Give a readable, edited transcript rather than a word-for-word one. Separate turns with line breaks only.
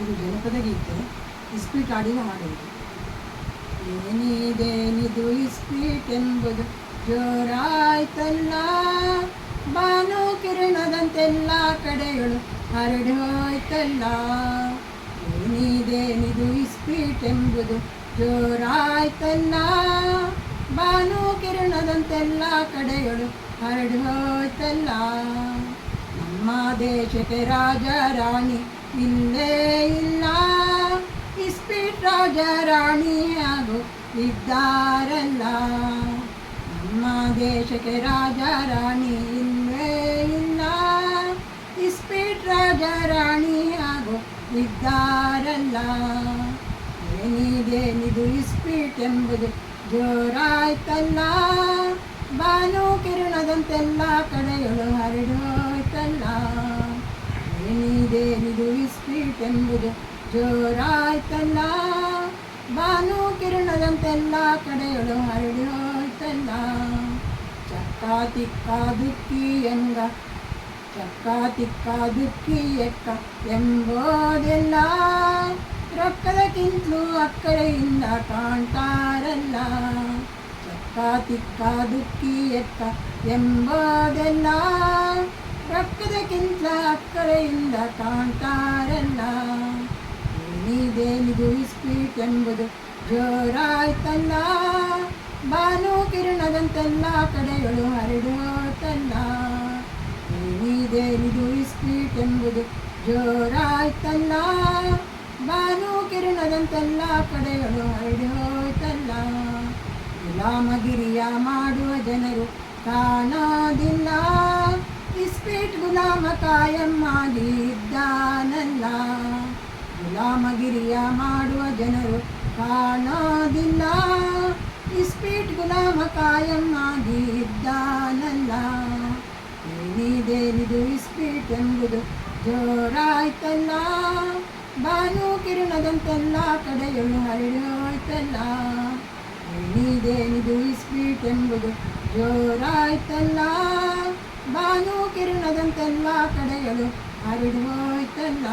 ಇದು ಜನಪದ ಗೀತೆ. ಇಸ್ಪೀಟ್ ಆಡಿನ ಹಾಡುವುದು. ಏನಿದೇನಿದು ಇಸ್ಪೀಟ್ ಎಂಬುದು ಜೋರಾಯ್ತಲ್ಲ, ಬಾನು ಕಿರಣದಂತೆಲ್ಲ ಕಡೆಗಳು ಹರಡಿ ಹೋಯ್ತಲ್ಲ. ಏನಿದೇನಿದು ಇಸ್ಪೀಟ್ ಎಂಬುದು ಜೋರಾಯ್ತಲ್ಲ, ಬಾನು ಕಿರಣದಂತೆಲ್ಲ ಕಡೆಗಳು ಹರಡಿ ಹೋಯ್ತಲ್ಲ. ನಮ್ಮ ದೇಶಕ್ಕೆ ರಾಜ ರಾಣಿ ಇಲ್ಲೇ ಇಲ್ಲ, ಇಸ್ಪೀಟ್ ರಾಜ ರಾಣಿ ಹಾಗೂ ಇದ್ದಾರಲ್ಲ. ನಮ್ಮ ದೇಶಕ್ಕೆ ರಾಜ ರಾಣಿ ಇಲ್ಲೇ ಇಲ್ಲ, ಇಸ್ಪೀಟ್ ರಾಜ ರಾಣಿ ಹಾಗೂ ಇದ್ದಾರಲ್ಲ. ಏನಿದೇನಿದು ಇಸ್ಪೀಟ್ ಎಂಬುದು ಜೋರಾಯ್ತಲ್ಲ, ಬಾನು ಕಿರಣದಂತೆಲ್ಲ ಕಡೆಗಳು ಹರಡಿ ಹೋಯ್ತಲ್ಲ. ಏನಿದೇನಿದು ಇಸ್ಪೀಟ್ ಎಂಬುದು ಜೋರಾಯ್ತಲ್ಲ, ಬಾನು ಕಿರಣದಂತೆಲ್ಲ ಕಡೆಗಳು ಹರಡಿ ಹೋಯ್ತಲ್ಲ. ಚಕ್ಕ ತಿಕ್ಕ ದುಕ್ಕಿ ಎಂಗ, ಚಕ್ಕ ತಿಕ್ಕ ದುಕ್ಕಿ ಎಕ್ಕ ಎಂಬೋದೆಲ್ಲ ರೊಕ್ಕದಕ್ಕಿಂತಲೂ ಅಕ್ಕರೆಯಿಂದ ಕಾಣ್ತಾರಲ್ಲ. ಚಕ್ಕ ತಿಕ್ಕ ದುಕ್ಕಿ ಎಕ್ಕ ಎಂಬೋದೆಲ್ಲ ರೊಕ್ಕದಕ್ಕಿಂತ ಅಕ್ಕರೆಯಿಂದ ಕಾಣ್ತಾರಲ್ಲ. ಏನಿದೇನಿದು ಇಸ್ಪೀಟ್ ಎಂಬುದು ಜೋರಾಯ್ತಲ್ಲ, ಬಾನು ಕಿರಣದಂತೆಲ್ಲ ಕಡೆಗಳು ಹರಡಿ ಹೋಯ್ತಲ್ಲ. ಏನಿದೇನಿದು ಇಸ್ಪೀಟ್ ಎಂಬುದು ಜೋರಾಯ್ತಲ್ಲ, ಬಾನು ಕಿರಣದಂತೆಲ್ಲ ಕಡೆಗಳು ಹರಡಿ ಹೋಯ್ತಲ್ಲ. ಗುಲಾಮಗಿರಿಯ ಮಾಡುವ ಜನರು ಕಾಣೋದಿಲ್ಲ, ಇಸ್ಪೀಟ್ ಗುಲಾಮ ಕಾಯಂ ಆಗಿ ಇದ್ದಾನಲ್ಲ. ಗುಲಾಮಗಿರಿಯ ಮಾಡುವ ಜನರು ಕಾಣೋದಿಲ್ಲ, ಇಸ್ಪೀಟ್ ಗುಲಾಮ ಕಾಯಂ ಆಗಿ ಇದ್ದಾನಲ್ಲ. ಏನಿದೇನಿದು ಇಸ್ಪೀಟ್ ಎಂಬುದು ಜೋರಾಯ್ತಲ್ಲ, ಬಾನು ಕಿರಣದಂತೆಲ್ಲ ಕಡೆಗಳು ಹರಡಿ ಹೋಯ್ತಲ್ಲ. ಏನಿದೇನಿದು ಇಸ್ಪೀಟ್ ಎಂಬುದು ಜೋರಾಯ್ತಲ್ಲ, ಬಾನು ಕಿರಣದಂತೆಲ್ಲ ಕಡೆಗಳು ಹರಡಿ ಹೋಯ್ತಲ್ಲ.